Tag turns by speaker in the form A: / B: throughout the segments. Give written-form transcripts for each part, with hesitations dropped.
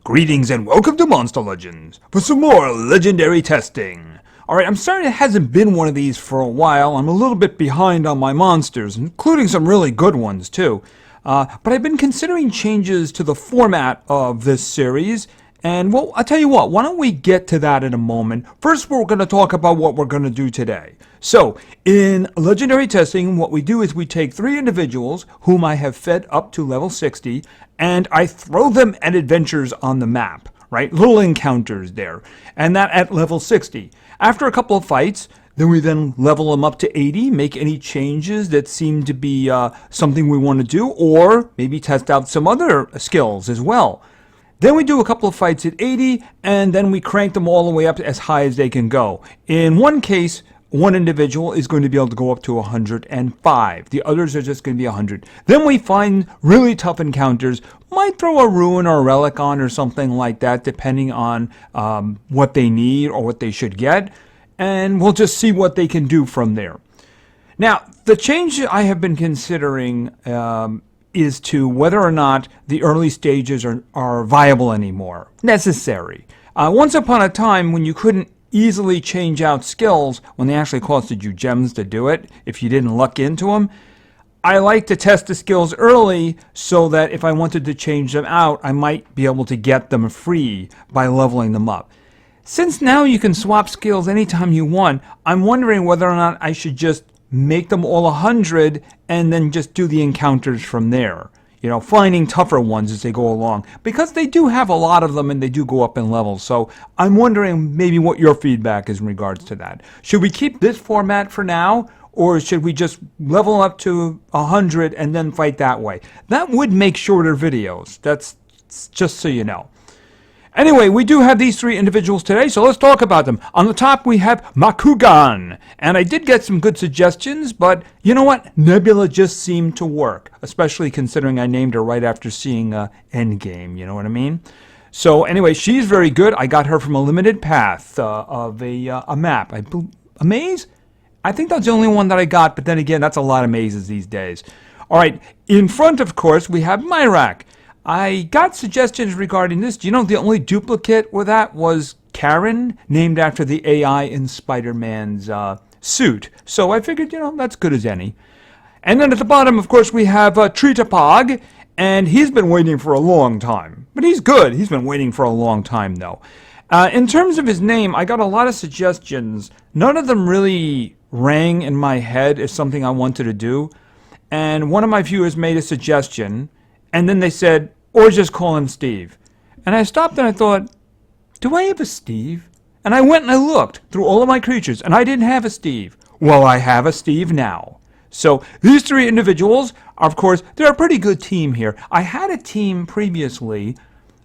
A: Greetings and welcome to Monster Legends for some more legendary testing. Alright, I'm sorry it hasn't been one of these for a while. I'm a little bit behind on my monsters, including some really good ones too. But I've been considering changes to the format of this series. And well, I'll tell you what, why don't we get to that in a moment. First, we're going to talk about what we're going to do today. So, in legendary testing, what we do is we take 3 individuals whom I have fed up to level 60, and I throw them at adventures on the map, right? Little encounters there. And that at level 60. After a couple of fights, then we level them up to 80, make any changes that seem to be something we want to do, or maybe test out some other skills as well. Then we do a couple of fights at 80, and then we crank them all the way up as high as they can go. In one case, one individual is going to be able to go up to 105. The others are just going to be 100. Then we find really tough encounters. Might throw a ruin or a relic on or something like that, depending on what they need or what they should get. And we'll just see what they can do from there. Now, the change I have been considering is to whether or not the early stages are viable anymore, necessary. Once upon a time, when you couldn't easily change out skills, when they actually costed you gems to do it, if you didn't luck into them, I like to test the skills early so that if I wanted to change them out, I might be able to get them free by leveling them up. Since now you can swap skills anytime you want, I'm wondering whether or not I should just make them all 100 and then just do the encounters from there. You know, finding tougher ones as they go along. Because they do have a lot of them and they do go up in levels. So I'm wondering maybe what your feedback is in regards to that. Should we keep this format for now? Or should we just level up to 100 and then fight that way? That would make shorter videos. That's just so you know. Anyway, we do have these 3 individuals today, so let's talk about them. On the top, we have Makugan. And I did get some good suggestions, but you know what? Nebula just seemed to work, especially considering I named her right after seeing Endgame, you know what I mean? So anyway, she's very good. I got her from a limited path of a map. A maze? I think that's the only one that I got, but then again, that's a lot of mazes these days. All right, in front, of course, we have Mirak. I got suggestions regarding this. Do you know the only duplicate with that was Karen, named after the AI in Spider-Man's suit. So I figured, you know, that's good as any. And then at the bottom, of course, we have Treetopog, and he's been waiting for a long time. But he's good. He's been waiting for a long time, though. In terms of his name, I got a lot of suggestions. None of them really rang in my head as something I wanted to do. And one of my viewers made a suggestion, and then they said, or just call him Steve. And I stopped and I thought, do I have a Steve? And I went and I looked through all of my creatures, and I didn't have a Steve. Well, I have a Steve now. So these 3 individuals, of course, they're a pretty good team here. I had a team previously,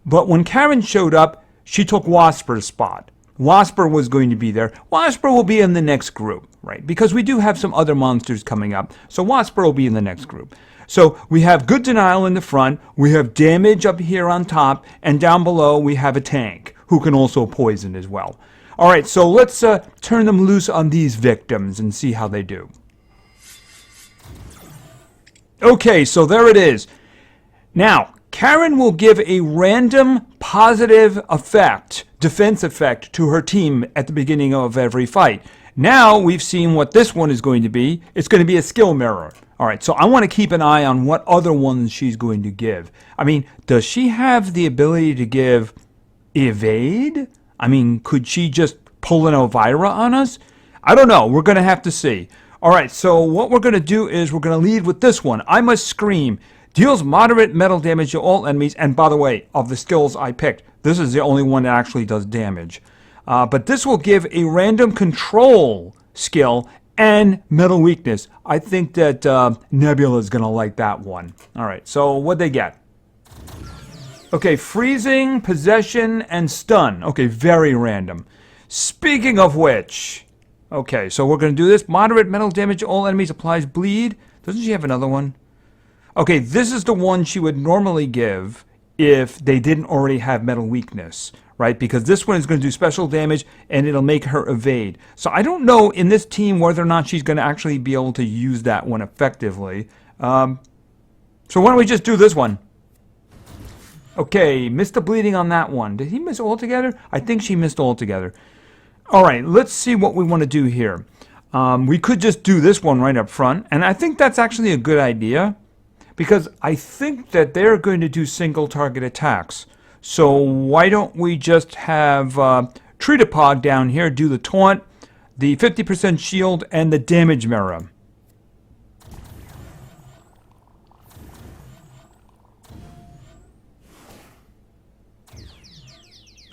A: but when Karen showed up, she took Wasper's spot. Wasper was going to be there. Wasper will be in the next group, right? Because we do have some other monsters coming up. So Wasper will be in the next group. So we have good denial in the front, we have damage up here on top, and down below we have a tank who can also poison as well. Alright, so let's turn them loose on these victims and see how they do. Okay, so there it is. Now, Karen will give a random positive effect, defense effect, to her team at the beginning of every fight. Now we've seen what this one is going to be. It's going to be a skill mirror. Alright, so I want to keep an eye on what other ones she's going to give. I mean, does she have the ability to give evade? I mean, could she just pull an Elvira on us? I don't know. We're going to have to see. Alright, so what we're going to do is we're going to lead with this one. I Must Scream. Deals moderate metal damage to all enemies. And by the way, of the skills I picked, this is the only one that actually does damage. But this will give a random control skill and metal weakness. I think that Nebula is going to like that one. Alright, so what'd they get? Okay, freezing, possession, and stun. Okay, very random. Speaking of which, okay, so we're going to do this. Moderate metal damage to all enemies, applies bleed. Doesn't she have another one? Okay, this is the one she would normally give if they didn't already have metal weakness. Right, because this one is going to do special damage and it'll make her evade. So I don't know in this team whether or not she's going to actually be able to use that one effectively. So why don't we just do this one? Okay, missed the bleeding on that one. Did he miss altogether? I think she missed altogether. All right, let's see what we want to do here. We could just do this one right up front, and I think that's actually a good idea because I think that they're going to do single target attacks. So why don't we just have Treetopog down here do the taunt, the 50% shield, and the damage mirror.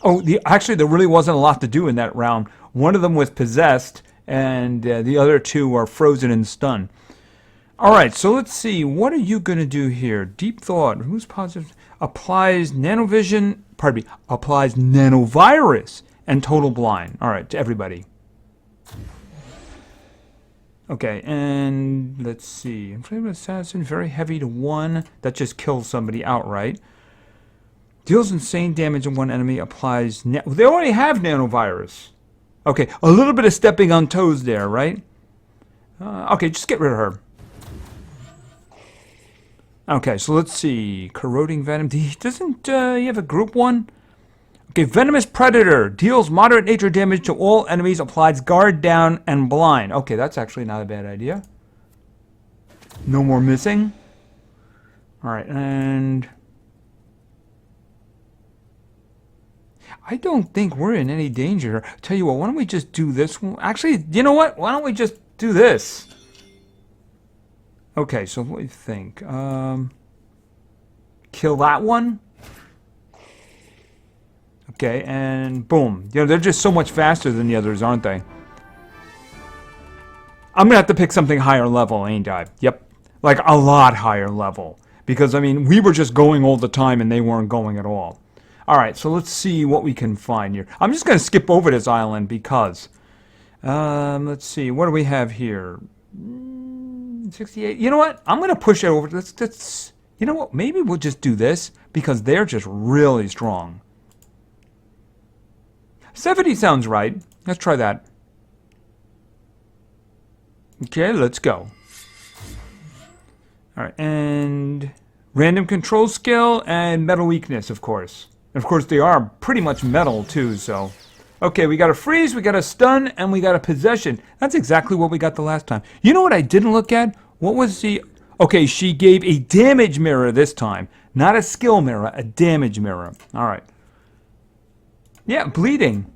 A: Oh, actually, there really wasn't a lot to do in that round. One of them was possessed, and the other two are frozen and stunned. All right, so let's see. What are you going to do here? Deep Thought. Who's positive? Applies nanovision. Pardon me. Applies nanovirus and total blind. All right, to everybody. Okay, and let's see. Inflamed Assassin, very heavy to 1. That just kills somebody outright. Deals insane damage on one enemy, applies... They already have nanovirus. Okay, a little bit of stepping on toes there, right? Okay, just get rid of her. Okay, so let's see. Corroding Venom. Doesn't he have a group 1? Okay, Venomous Predator. Deals moderate nature damage to all enemies, applies guard down and blind. Okay, that's actually not a bad idea. No more missing. Alright, and... I don't think we're in any danger. Tell you what, why don't we just do this one? Actually, you know what? Why don't we just do this? Okay, so what do you think? Kill that one. Okay, and boom. You know, they're just so much faster than the others, aren't they? I'm gonna have to pick something higher level, ain't I? Yep. Like a lot higher level. Because, I mean, we were just going all the time and they weren't going at all. Alright, so let's see what we can find here. I'm just going to skip over this island because... let's see, what do we have here? 68. You know what? I'm going to push it over. Let's, you know what? Maybe we'll just do this because they're just really strong. 70 sounds right. Let's try that. Okay, let's go. Alright, and... Random control skill and metal weakness, of course. And of course, they are pretty much metal, too, so... Okay, we got a freeze, we got a stun, and we got a possession. That's exactly what we got the last time. You know what I didn't look at? What was the... Okay, she gave a damage mirror this time. Not a skill mirror, a damage mirror. Alright. Yeah, bleeding.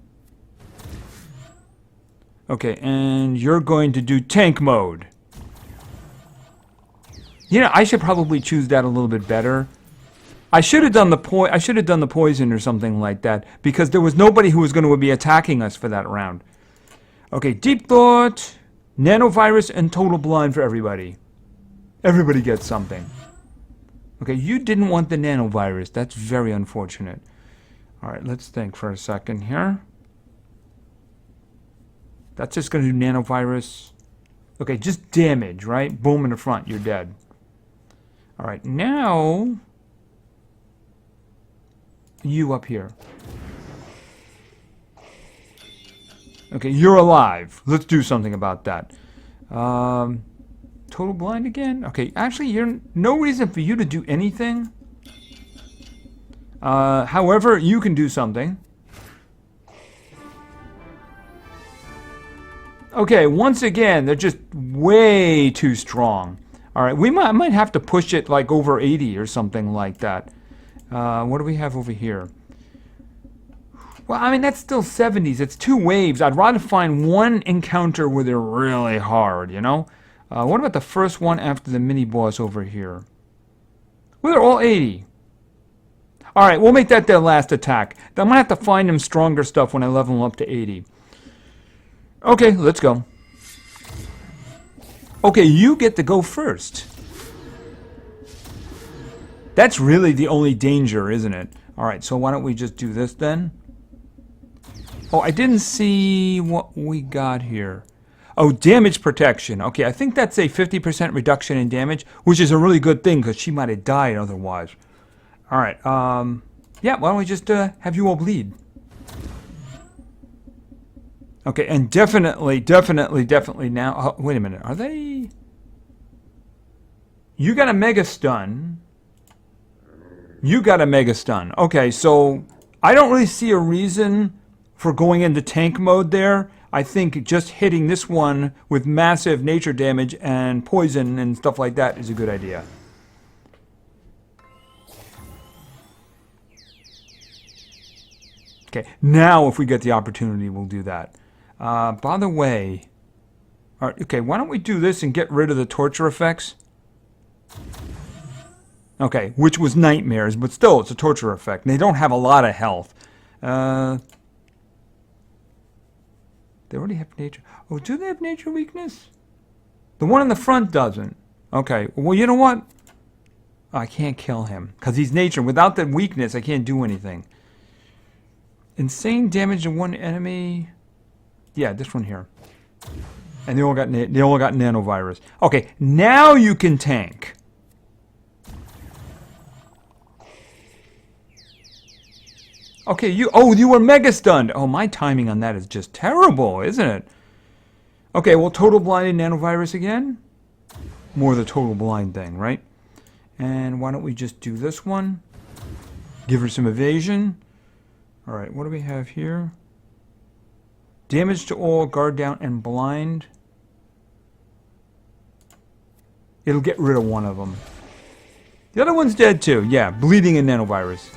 A: Okay, and you're going to do tank mode. You know, I should probably choose that a little bit better. I should have done the poison or something like that because there was nobody who was going to be attacking us for that round. Okay, Deep Thought, Nanovirus, and Total Blind for everybody. Everybody gets something. Okay, you didn't want the Nanovirus. That's very unfortunate. All right, let's think for a second here. That's just going to do Nanovirus. Okay, just damage, right? Boom in the front, you're dead. All right, now... You up here. Okay, you're alive. Let's do something about that. Total blind again? Okay, actually, you're no reason for you to do anything. However, you can do something. Okay, once again, they're just way too strong. Alright, I might have to push it like over 80 or something like that. What do we have over here? Well, I mean, that's still 70s. It's 2 waves. I'd rather find one encounter where they're really hard, you know? What about the first one after the mini-boss over here? Well, they're all 80. Alright, we'll make that their last attack. I'm going to have to find them stronger stuff when I level them up to 80. Okay, let's go. Okay, you get to go first. That's really the only danger, isn't it? Alright, so why don't we just do this then? Oh, I didn't see what we got here. Oh, damage protection. Okay, I think that's a 50% reduction in damage, which is a really good thing because she might have died otherwise. Alright, yeah, why don't we just have you all bleed? Okay, and definitely now... wait a minute, are they... You got a mega stun. You got a Mega Stun. Okay, so I don't really see a reason for going into tank mode there. I think just hitting this one with massive nature damage and poison and stuff like that is a good idea. Okay, now if we get the opportunity, we'll do that. By the way, all right, okay, why don't we do this and get rid of the torture effects? Okay, which was nightmares, but still, it's a torture effect. And they don't have a lot of health. They already have nature. Oh, do they have nature weakness? The one in the front doesn't. Okay, well, you know what? I can't kill him, because he's nature. Without the weakness, I can't do anything. Insane damage to one enemy. Yeah, this one here. And they all got nanovirus. Okay, now you can tank. Okay, you were mega stunned. Oh, my timing on that is just terrible, isn't it? Okay, well, total blinded nanovirus again. More the total blind thing, right? And why don't we just do this one? Give her some evasion. All right, what do we have here? Damage to all, guard down, and blind. It'll get rid of one of them. The other one's dead too. Yeah, bleeding and nanovirus.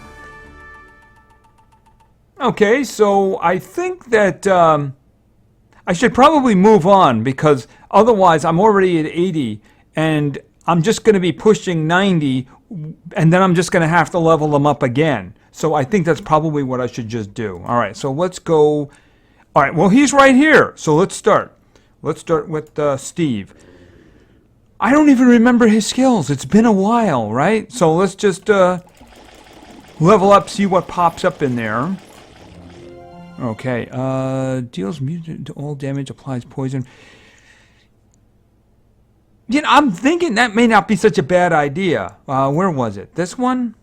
A: Okay, so I think that I should probably move on, because otherwise I'm already at 80 and I'm just going to be pushing 90, and then I'm just going to have to level them up again. So I think that's probably what I should just do. All right, so let's go. All right, well, he's right here. So let's start. Let's start with Steve. I don't even remember his skills. It's been a while, right? So let's just level up, see what pops up in there. Okay, deals mutant to all damage, applies poison. You know, I'm thinking that may not be such a bad idea. Where was it? This one?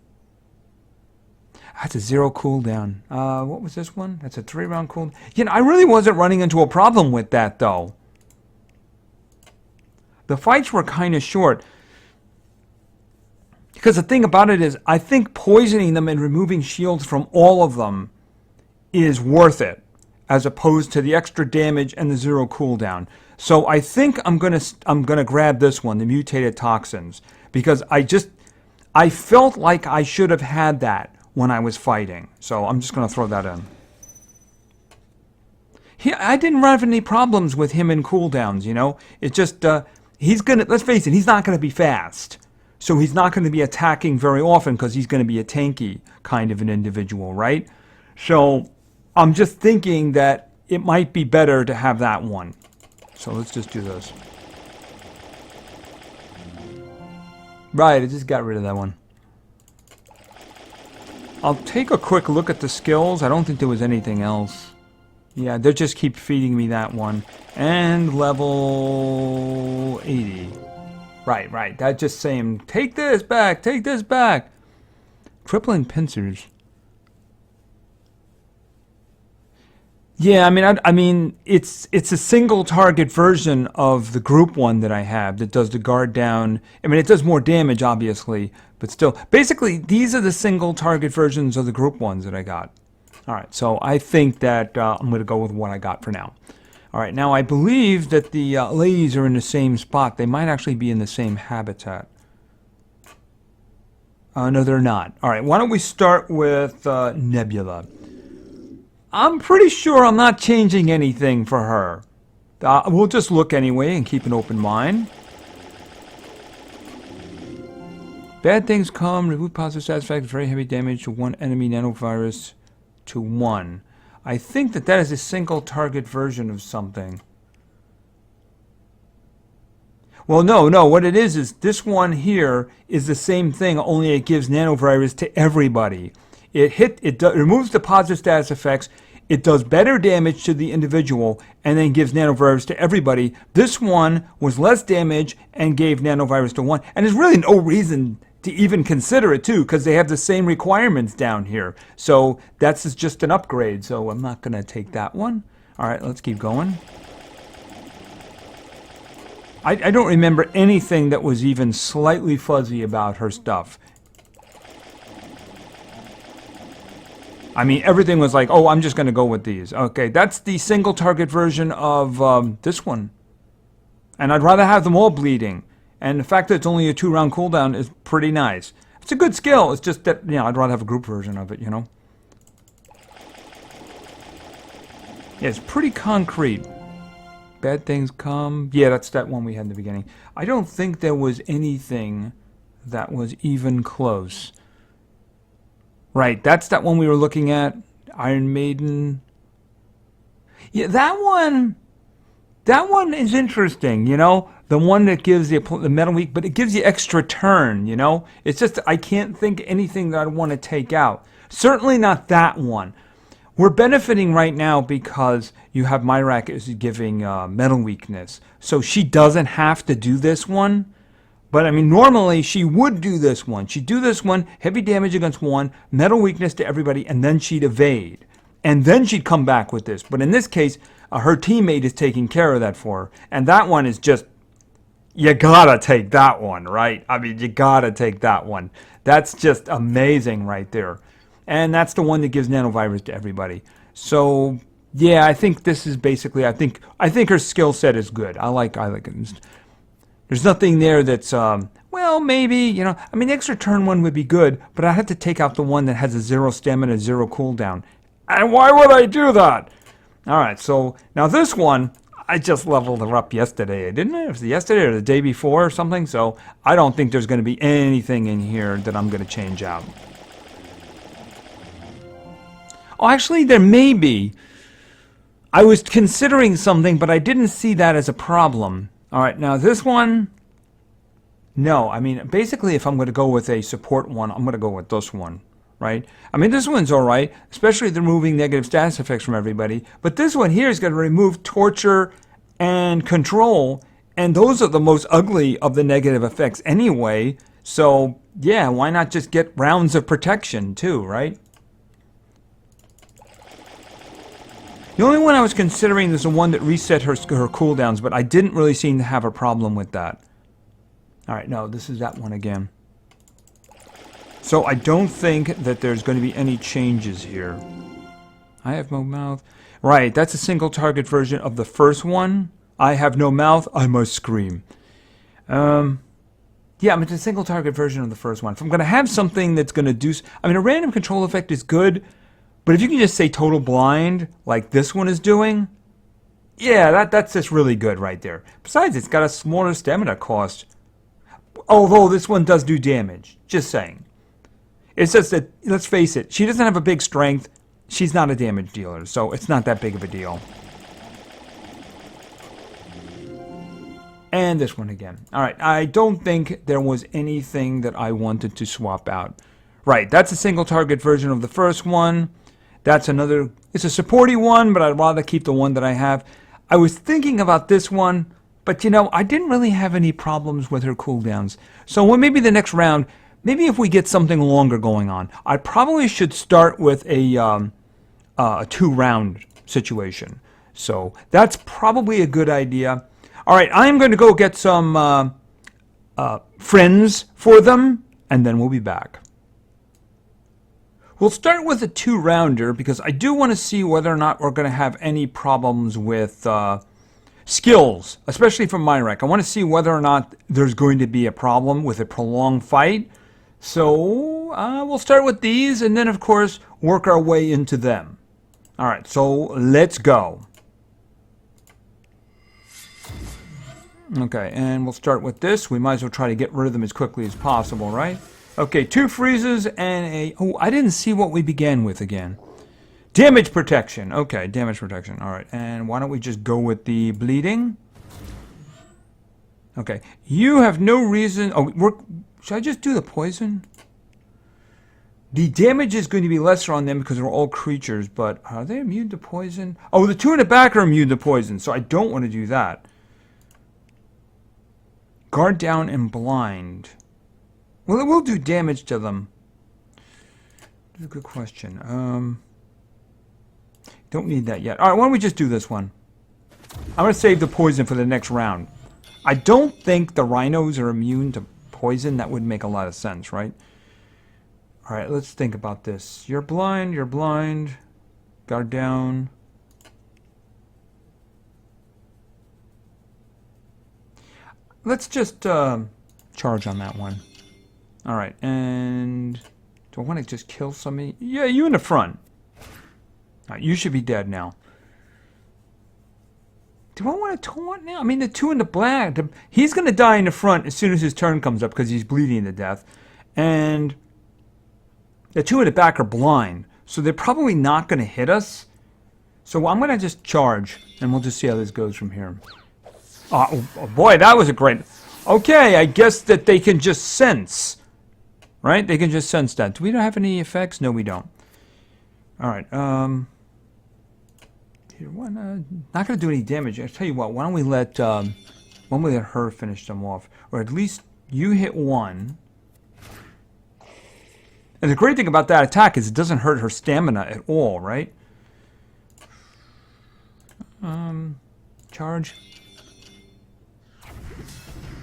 A: That's a 0 cooldown. What was this one? That's a 3-round cooldown. You know, I really wasn't running into a problem with that, though. The fights were kind of short. Because the thing about it is, I think poisoning them and removing shields from all of them is worth it, as opposed to the extra damage and the 0 cooldown. So I think I'm gonna grab this one, the mutated toxins, because I felt like I should have had that when I was fighting. So I'm just gonna throw that in. I didn't have any problems with him in cooldowns, you know. It's just let's face it, he's not gonna be fast. So he's not gonna be attacking very often, because he's gonna be a tanky kind of an individual, right? So I'm just thinking that it might be better to have that one. So let's just do this. Right, I just got rid of that one. I'll take a quick look at the skills. I don't think there was anything else. Yeah, they just keep feeding me that one. And level 80. Right. That's just saying, take this back, take this back. Crippling pincers. Yeah, I mean, it's a single target version of the group one that I have that does the guard down. I mean, it does more damage, obviously, but still. Basically, these are the single target versions of the group ones that I got. All right, so I think that I'm going to go with what I got for now. All right, now I believe that the ladies are in the same spot. They might actually be in the same habitat. No, they're not. All right, why don't we start with Nebula. I'm pretty sure I'm not changing anything for her. We'll just look anyway and keep an open mind. Bad things come. Remove positive side effects. Very heavy damage to one enemy nanovirus to 1. I think that is a single target version of something. Well, no. What it is this one here is the same thing, only it gives nanovirus to everybody. It removes the positive status effects, it does better damage to the individual, and then gives nanovirus to everybody. This one was less damage and gave nanovirus to 1. And there's really no reason to even consider it, too, because they have the same requirements down here. So that's just an upgrade, so I'm not going to take that one. All right, let's keep going. I don't remember anything that was even slightly fuzzy about her stuff. I mean, everything was like, oh, I'm just going to go with these. Okay, that's the single target version of this one. And I'd rather have them all bleeding. And the fact that it's only a 2-round cooldown is pretty nice. It's a good skill. It's just that, I'd rather have a group version of it, Yeah, it's pretty concrete. Bad things come. Yeah, that's that one we had in the beginning. I don't think there was anything that was even close. Right, that's that one we were looking at. Iron Maiden. Yeah, that one is interesting, The one that gives the Metal Weak, but it gives you extra turn, It's just, I can't think anything that I want to take out. Certainly not that one. We're benefiting right now because you have Mirak is giving Metal Weakness. So she doesn't have to do this one. But, I mean, normally she would do this one. She'd do this one, heavy damage against one, Metal Weakness to everybody, and then she'd evade. And then she'd come back with this. But in this case, her teammate is taking care of that for her. And that one is just, you gotta take that one, right? I mean, you gotta take that one. That's just amazing right there. And that's the one that gives nanovirus to everybody. So, yeah, I think this is basically, I think her skill set is good. I like it. There's nothing there that's, well, maybe, I mean, the extra turn one would be good, but I had to take out the one that has a 0 stamina, 0 cooldown. And why would I do that? All right, so now this one, I just leveled her up yesterday, didn't I? It was yesterday or the day before or something, so I don't think there's going to be anything in here that I'm going to change out. Oh, actually, there may be. I was considering something, but I didn't see that as a problem. All right, now this one, no. I mean, basically, if I'm going to go with a support one, I'm going to go with this one, right? I mean, this one's all right, especially the removing negative status effects from everybody. But this one here is going to remove torture and control, and those are the most ugly of the negative effects anyway. So, yeah, why not just get rounds of protection too, right? The only one I was considering is the one that reset her cooldowns, but I didn't really seem to have a problem with that. All right, no, this is that one again. So I don't think that there's going to be any changes here. I have no mouth. Right, that's a single target version of the first one. I have no mouth, I must scream. Yeah, I mean, it's a single target version of the first one. If I'm going to have something that's going to do... I mean, a random control effect is good, but if you can just say total blind, like this one is doing, yeah, that's just really good right there. Besides, it's got a smaller stamina cost. Although this one does do damage. Just saying. It's just that, let's face it, she doesn't have a big strength. She's not a damage dealer, so it's not that big of a deal. And this one again. All right, I don't think there was anything that I wanted to swap out. Right, that's a single target version of the first one. That's another, it's a supporty one, but I'd rather keep the one that I have. I was thinking about this one, but I didn't really have any problems with her cooldowns. So maybe the next round, maybe if we get something longer going on, I probably should start with a 2-round situation. So that's probably a good idea. All right, I'm going to go get some friends for them, and then we'll be back. We'll start with a 2-rounder because I do want to see whether or not we're going to have any problems with skills, especially from Mirak. I want to see whether or not there's going to be a problem with a prolonged fight. So we'll start with these and then, of course, work our way into them. All right, so let's go. Okay, and we'll start with this. We might as well try to get rid of them as quickly as possible, right? Okay, 2 freezes and a... Oh, I didn't see what we began with again. Damage protection. Okay, damage protection. All right, and why don't we just go with the bleeding? Okay, you have no reason... Oh, should I just do the poison? The damage is going to be lesser on them because they're all creatures, but are they immune to poison? Oh, the 2 in the back are immune to poison, so I don't want to do that. Guard down and blind. Well, it will do damage to them. That's a good question. Don't need that yet. All right, why don't we just do this one? I'm going to save the poison for the next round. I don't think the rhinos are immune to poison. That would make a lot of sense, right? Alright, let's think about this. You're blind, you're blind. Guard down. Let's just charge on that one. Alright, and do I want to just kill somebody? Yeah, you in the front. Alright, you should be dead now. Do I want to taunt now? I mean, the two in the black, he's going to die in the front as soon as his turn comes up because he's bleeding to death. And the two in the back are blind, so they're probably not going to hit us. So I'm going to just charge, and we'll just see how this goes from here. Oh boy, that was a great... Okay, I guess that they can just sense. Right? They can just sense that. Do we not have any effects? No, we don't. Alright, here, not going to do any damage. I'll tell you what, why don't we let her finish them off? Or at least you hit one. And the great thing about that attack is it doesn't hurt her stamina at all, right? Charge.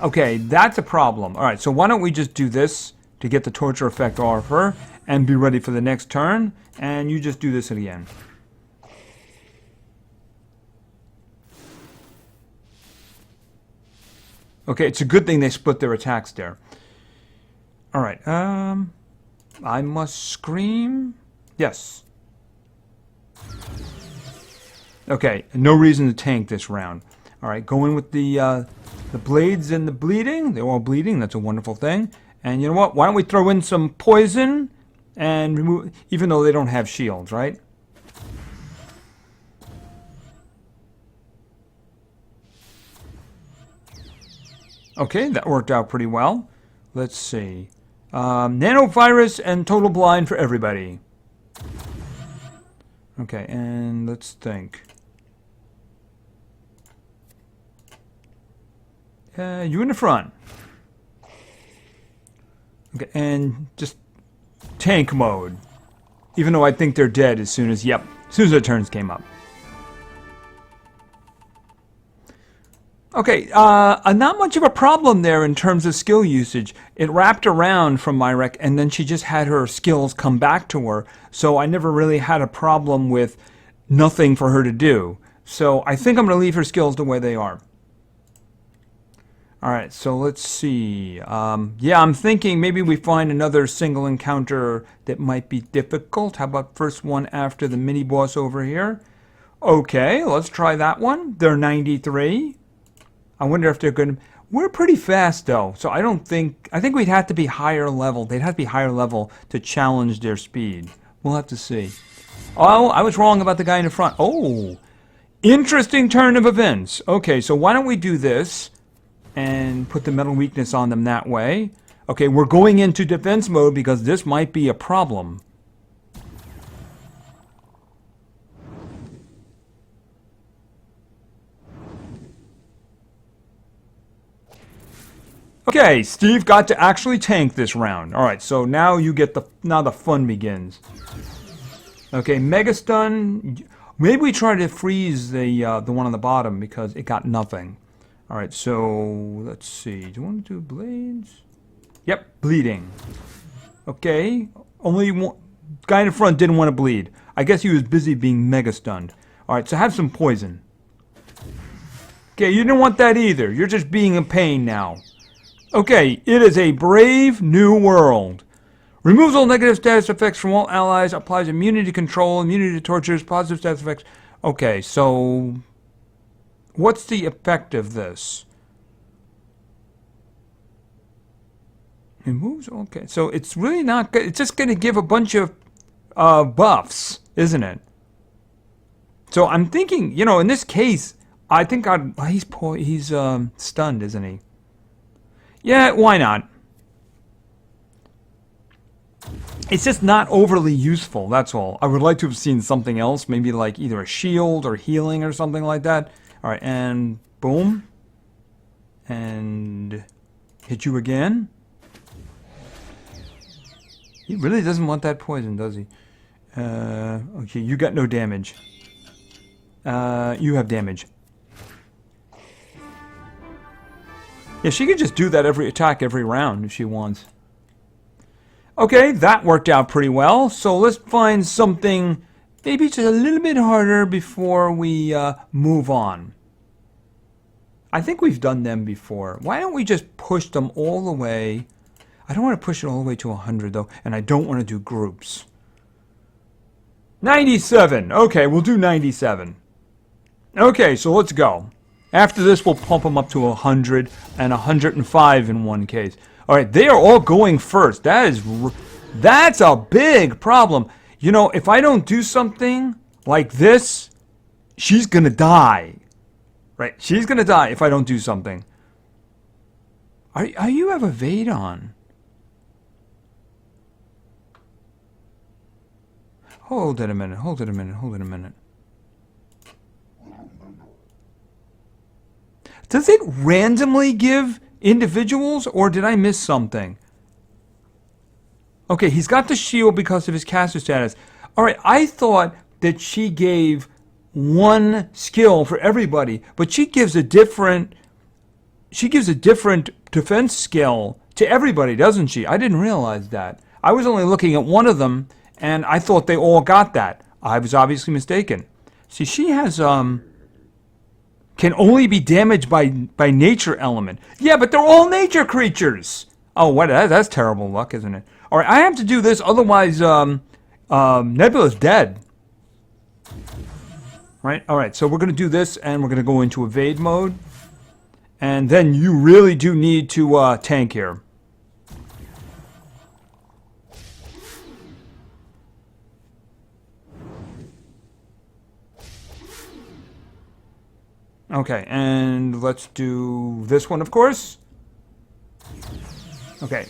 A: Okay, that's a problem. Alright, so why don't we just do this to get the torture effect off her and be ready for the next turn, and you just do this again. Okay, it's a good thing they split their attacks there. Alright, I must scream. Yes. Okay, no reason to tank this round. Alright, go in with the blades and the bleeding. They're all bleeding, that's a wonderful thing. And you know what? Why don't we throw in some poison and remove, even though they don't have shields, right? Okay, that worked out pretty well. Let's see. Nanovirus and total blind for everybody. Okay, and let's think. You in the front. Okay, and just tank mode. Even though I think they're dead as soon as their turns came up. Okay, not much of a problem there in terms of skill usage. It wrapped around from Mirak, and then she just had her skills come back to her. So I never really had a problem with nothing for her to do. So I think I'm going to leave her skills the way they are. Alright, so let's see. Yeah, I'm thinking maybe we find another single encounter that might be difficult. How about first one after the mini-boss over here? Okay, let's try that one. They're 93. I wonder if they're going to... We're pretty fast, though, so I think we'd have to be higher level. They'd have to be higher level to challenge their speed. We'll have to see. Oh, I was wrong about the guy in the front. Oh, interesting turn of events. Okay, so why don't we do this and put the metal weakness on them that way. Okay, we're going into defense mode because this might be a problem. Okay, Steve got to actually tank this round. Alright, so now you get now the fun begins. Okay, Mega Stun. Maybe we try to freeze the one on the bottom because it got nothing. Alright, so let's see. Do you want to do blades? Yep, bleeding. Okay, only one guy in the front didn't want to bleed. I guess he was busy being mega stunned. Alright, so have some poison. Okay, you didn't want that either. You're just being in pain now. Okay, it is a brave new world. Removes all negative status effects from all allies. Applies immunity control, immunity to tortures, positive status effects. Okay, so what's the effect of this? Removes. Okay, so it's really not good. It's just going to give a bunch of buffs, isn't it? So I'm thinking, you know, in this case, I think he's stunned, isn't he? Yeah, why not? It's just not overly useful, that's all. I would like to have seen something else, maybe like either a shield or healing or something like that. Alright, and boom. And hit you again. He really doesn't want that poison, does he? Okay, you got no damage. You have damage. Yeah, she could just do that every attack, every round if she wants. Okay, that worked out pretty well. So let's find something maybe just a little bit harder before we move on. I think we've done them before. Why don't we just push them all the way? I don't want to push it all the way to 100 though, and I don't want to do groups. 97. Okay, we'll do 97. Okay, so let's go. After this, we'll pump them up to 100 and 105 in one case. All right, they are all going first. That's a big problem. You know, if I don't do something like this, she's going to die. Right? She's going to die if I don't do something. Are you have evade on? Hold it a minute. Hold it a minute. Hold it a minute. Does it randomly give individuals, or did I miss something? Okay, he's got the shield because of his caster status. All right, I thought that she gave one skill for everybody, but she gives a different defense skill to everybody, doesn't she? I didn't realize that. I was only looking at one of them, and I thought they all got that. I was obviously mistaken. See, she has can only be damaged by nature element. Yeah, but they're all nature creatures. Oh, what? That's terrible luck, isn't it? All right, I have to do this, otherwise Nebula's dead. Right? All right, so we're going to do this, and we're going to go into evade mode. And then you really do need to tank here. Okay, and let's do this one, of course. Okay,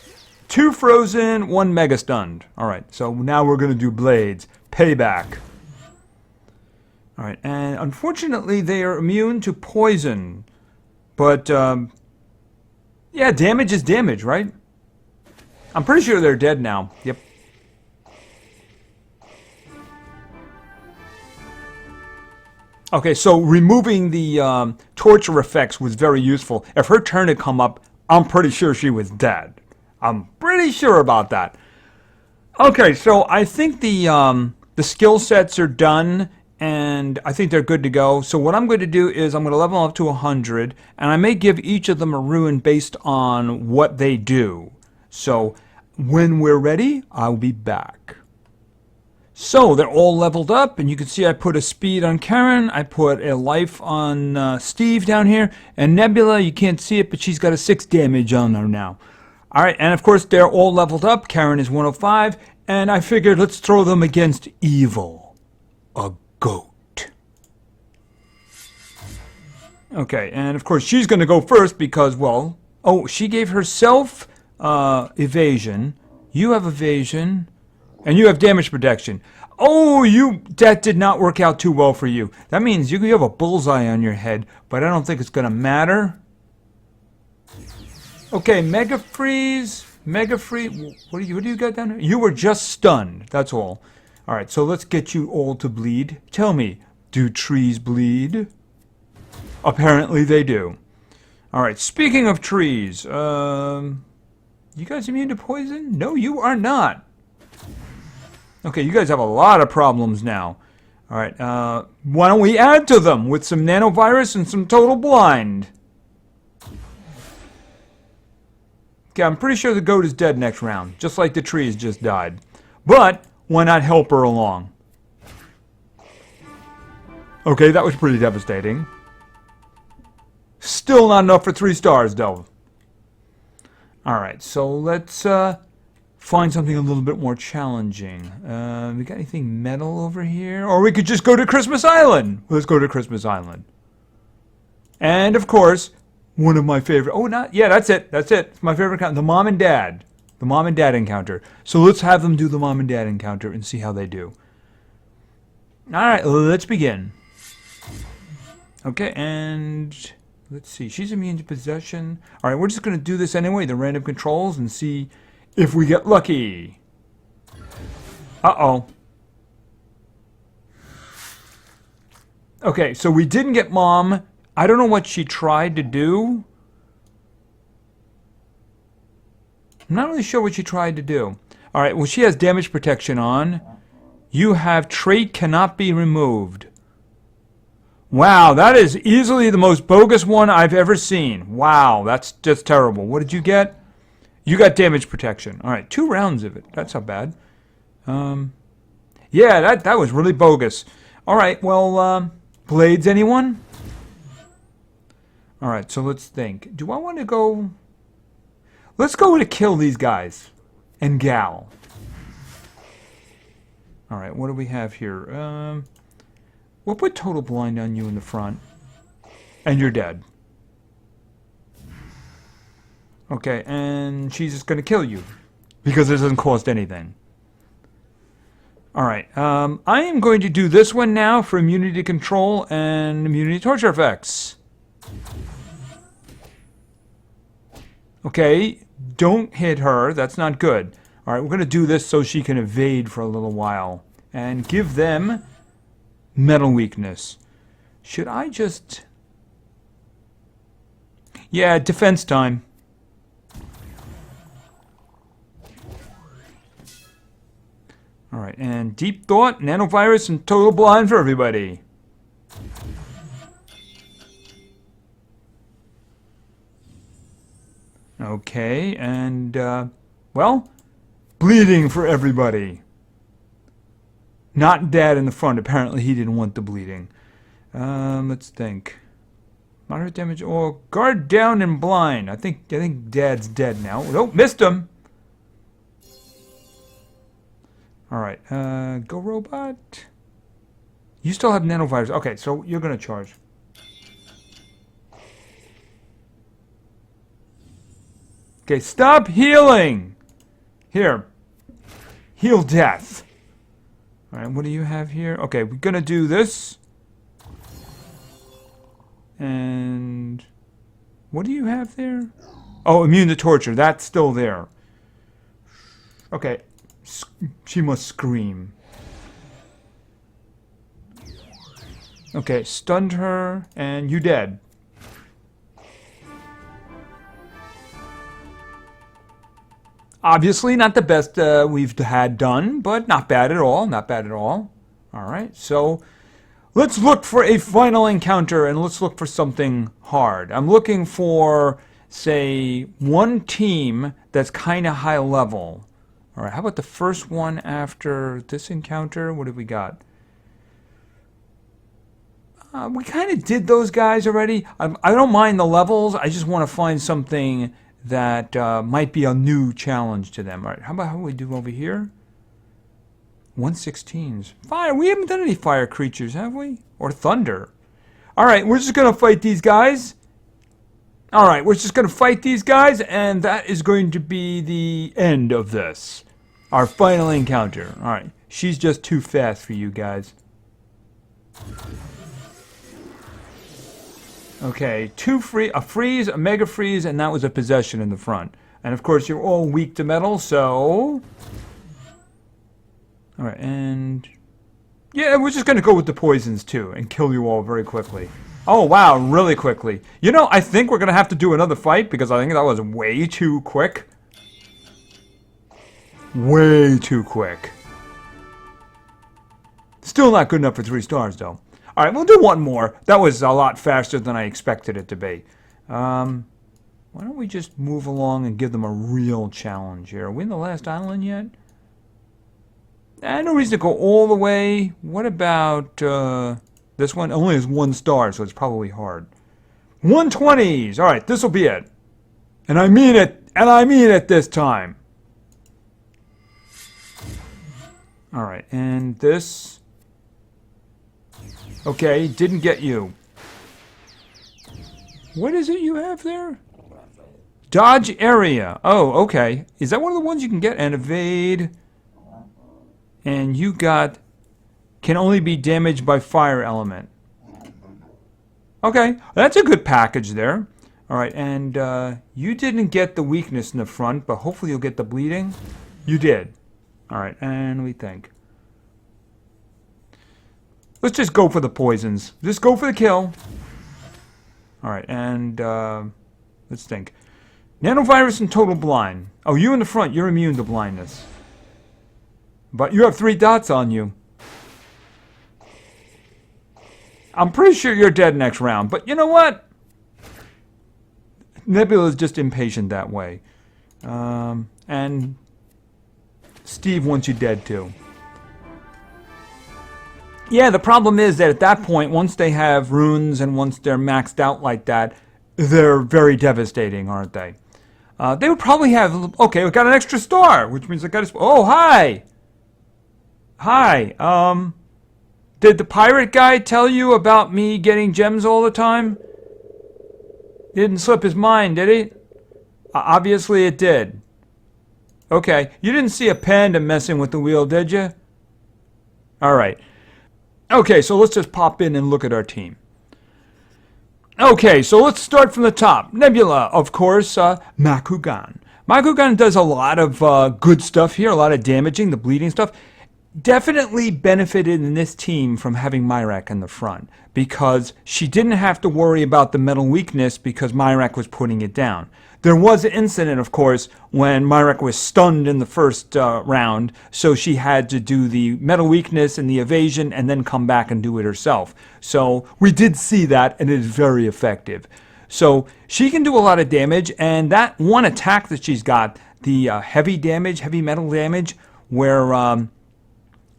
A: 2 frozen, 1 mega stunned. All right, so now we're going to do blades. Payback. All right, and unfortunately they are immune to poison. But, yeah, damage is damage, right? I'm pretty sure they're dead now. Yep. Okay, so removing the torture effects was very useful. If her turn had come up, I'm pretty sure she was dead. I'm pretty sure about that. Okay, so I think the skill sets are done, and I think they're good to go. So what I'm going to do is I'm going to level them up to 100, and I may give each of them a rune based on what they do. So when we're ready, I'll be back. So they're all leveled up, and you can see I put a speed on Karen, I put a life on Steve down here, and Nebula, you can't see it, but she's got a 6 damage on her now. Alright, and of course they're all leveled up. Karen is 105, and I figured let's throw them against evil. A goat. Okay, and of course she's going to go first because, well, oh, she gave herself evasion. You have evasion. And you have damage protection. Oh, that did not work out too well for you. That means you have a bullseye on your head, but I don't think it's going to matter. Okay, Mega Freeze. Mega Freeze. What do you got down here? You were just stunned. That's all. All right, so let's get you all to bleed. Tell me, do trees bleed? Apparently they do. All right, speaking of trees, you guys immune to poison? No, you are not. Okay, you guys have a lot of problems now. All right, why don't we add to them with some nanovirus and some total blind? Okay, I'm pretty sure the goat is dead next round, just like the trees just died. But why not help her along? Okay, that was pretty devastating. Still not enough for 3 stars, though. All right, so let's find something a little bit more challenging. We got anything metal over here? Or we could just go to Christmas Island. Let's go to Christmas Island. And of course, one of my favorite. Oh, that's it. That's it. It's my favorite encounter. The mom and dad. The mom and dad encounter. So let's have them do the mom and dad encounter and see how they do. All right, let's begin. Okay, and let's see. She's immune to possession. All right, we're just going to do this anyway, the random controls, and see if we get lucky. Uh-oh. Okay, so we didn't get mom. I don't know what she tried to do. I'm not really sure what she tried to do. Alright, well she has damage protection on. You have trait cannot be removed. Wow, that is easily the most bogus one I've ever seen. Wow, that's just terrible. What did you get? You got damage protection. Alright, 2 rounds of it. That's not bad. Yeah, that was really bogus. Alright, well, blades, anyone? Alright, so let's think. Do I want to go... Let's go to kill these guys. And gal. Alright, what do we have here? We'll put total blind on you in the front. And you're dead. Okay, and she's just going to kill you. Because it doesn't cost anything. Alright, I am going to do this one now for immunity control and immunity torture effects. Okay, don't hit her. That's not good. Alright, we're going to do this so she can evade for a little while. And give them metal weakness. Should I just... Yeah, defense time. Alright, and deep thought, nanovirus, and total blind for everybody. Okay, and, well, bleeding for everybody. Not Dad in the front. Apparently he didn't want the bleeding. Let's think. Moderate damage or guard down and blind. I think Dad's dead now. Oh, missed him. Alright, go robot. You still have nanovirus. Okay, so you're gonna charge. Okay, stop healing! Here. Heal death. Alright, what do you have here? Okay, we're gonna do this. And... what do you have there? Oh, immune to torture. That's still there. Okay. She must scream. Okay, stunned her, and you dead. Obviously not the best we've had done, but not bad at all. Not bad at all. Alright, so let's look for a final encounter, and let's look for something hard. I'm looking for, say, one team that's kind of high level. Alright, how about the first one after this encounter? What have we got? We kind of did those guys already. I don't mind the levels. I just want to find something that might be a new challenge to them. Alright, how about how we do over here? 116s. Fire. We haven't done any fire creatures, have we? Or thunder. Alright, we're just going to fight these guys. Alright, we're just going to fight these guys, and that is going to be the end of this. Our final encounter. Alright, she's just too fast for you guys. Okay, a freeze, a mega freeze, and that was a possession in the front. And of course, you're all weak to metal, so... Alright, and... yeah, we're just going to go with the poisons, too, and kill you all very quickly. Oh, wow, really quickly. You know, I think we're going to have to do another fight, because I think that was way too quick. Way too quick. Still not good enough for 3 stars, though. Alright, we'll do one more. That was a lot faster than I expected it to be. Why don't we just move along and give them a real challenge here? Are we in the last island yet? No reason to go all the way. What about this one? It only has 1 star, so it's probably hard. 120s! Alright, this will be it. And I mean it. And I mean it this time. Alright, and this... okay, didn't get you. What is it you have there? Dodge area. Oh, okay. Is that one of the ones you can get? And evade. And you got... can only be damaged by fire element. Okay, that's a good package there. Alright, and you didn't get the weakness in the front, but hopefully you'll get the bleeding. You did. Alright, and we think. Let's just go for the poisons. Just go for the kill. Alright, and let's think. Nanovirus and total blind. Oh, you in the front, you're immune to blindness. But you have 3 dots on you. I'm pretty sure you're dead next round. But you know what? Nebula's just impatient that way. And Steve wants you dead too. Yeah, the problem is that at that point, once they have runes and once they're maxed out like that, they're very devastating, aren't they? They would probably have... Okay, we got an extra star, which means I got a... Oh, hi! Hi, did the pirate guy tell you about me getting gems all the time? Didn't slip his mind, did he? Obviously it did. Okay, you didn't see a panda messing with the wheel, did you? Alright. Okay, so let's just pop in and look at our team. Okay, so let's start from the top. Nebula, of course, Makugan. Makugan does a lot of good stuff here, a lot of damaging, the bleeding stuff. Definitely benefited in this team from having Mirak in the front because she didn't have to worry about the metal weakness because Mirak was putting it down. There was an incident, of course, when Mirak was stunned in the first round, so she had to do the metal weakness and the evasion and then come back and do it herself. So we did see that, and it is very effective. So she can do a lot of damage, and that one attack that she's got, the heavy damage, heavy metal damage, where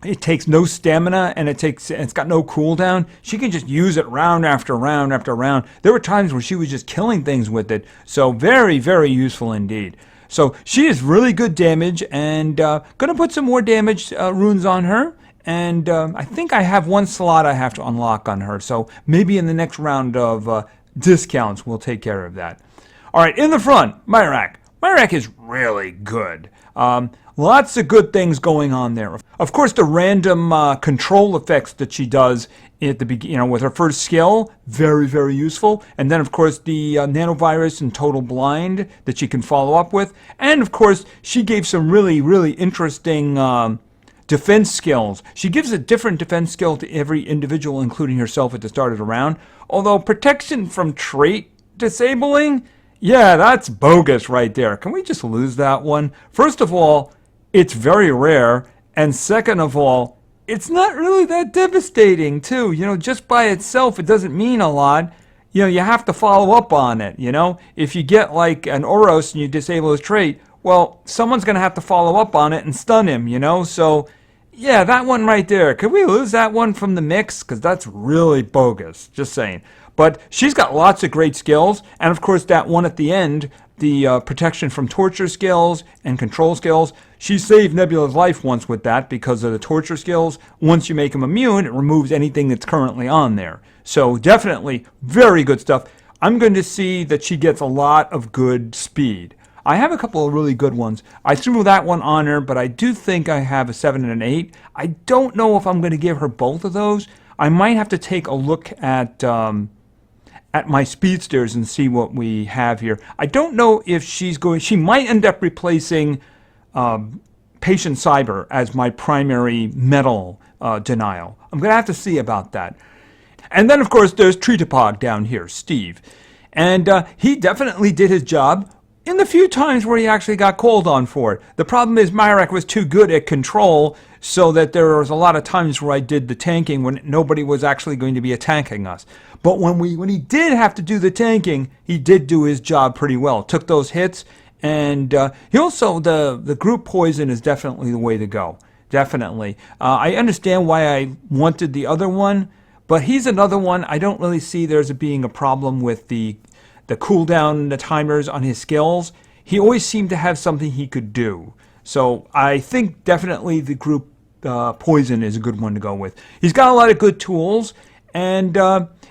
A: it takes no stamina and it's got no cooldown. She can just use it round after round after round. There were times where she was just killing things with it. So very, very useful indeed. So she is really good damage, and going to put some more damage runes on her. And I think I have one slot I have to unlock on her. So maybe in the next round of discounts, we'll take care of that. All right, in the front, Mirak. Mirak is really good. Lots of good things going on there. Of course, the random control effects that she does at the beginning, with her first skill, very, very useful. And then, of course, the nanovirus and total blind that she can follow up with. And, of course, she gave some really, really interesting defense skills. She gives a different defense skill to every individual, including herself at the start of the round. Although protection from trait disabling, yeah, that's bogus right there. Can we just lose that one? First of all, it's very rare, and second of all, it's not really that devastating too. Just by itself, it doesn't mean a lot. You have to follow up on it. If you get like an Oros and you disable his trait, well, someone's going to have to follow up on it and stun him. So yeah, that one right there. Could we lose that one from the mix? Because that's really bogus. Just saying. But she's got lots of great skills, and of course that one at the end, the protection from torture skills and control skills. She saved Nebula's life once with that because of the torture skills. Once you make him immune, it removes anything that's currently on there. So definitely very good stuff. I'm going to see that she gets a lot of good speed. I have a couple of really good ones. I threw that one on her, but I do think I have a 7 and an 8. I don't know if I'm going to give her both of those. I might have to take a look at my speedsters and see what we have here. I don't know if she might end up replacing Patient Cyber as my primary metal denial. I'm going to have to see about that. And then, of course, there's Treetopog down here, Steve. And he definitely did his job in the few times where he actually got called on for it. The problem is Mirak was too good at control, so that there was a lot of times where I did the tanking when nobody was actually going to be attacking us. But when he did have to do the tanking, he did do his job pretty well. Took those hits, and he also, the group poison is definitely the way to go. Definitely. I understand why I wanted the other one, but he's another one. I don't really see there's being a problem with the cooldown, the timers on his skills. He always seemed to have something he could do. So I think definitely the group poison is a good one to go with. He's got a lot of good tools, and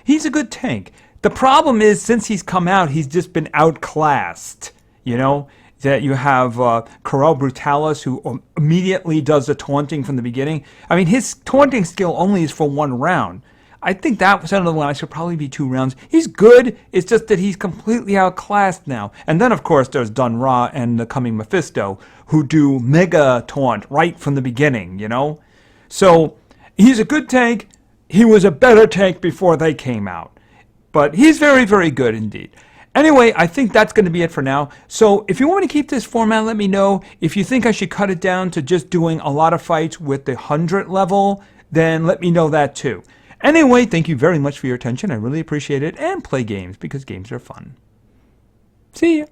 A: he's a good tank. The problem is, since he's come out, he's just been outclassed. That you have Corel Brutalis, who immediately does the taunting from the beginning. I mean, his taunting skill only is for 1 round. I think that was another one. I should probably be 2 rounds. He's good. It's just that he's completely outclassed now. And then, of course, there's Dun Ra and the coming Mephisto, who do mega taunt right from the beginning, So he's a good tank. He was a better tank before they came out. But he's very, very good indeed. Anyway, I think that's going to be it for now. So if you want me to keep this format, let me know. If you think I should cut it down to just doing a lot of fights with the 100 level, then let me know that too. Anyway, thank you very much for your attention. I really appreciate it. And play games, because games are fun. See ya.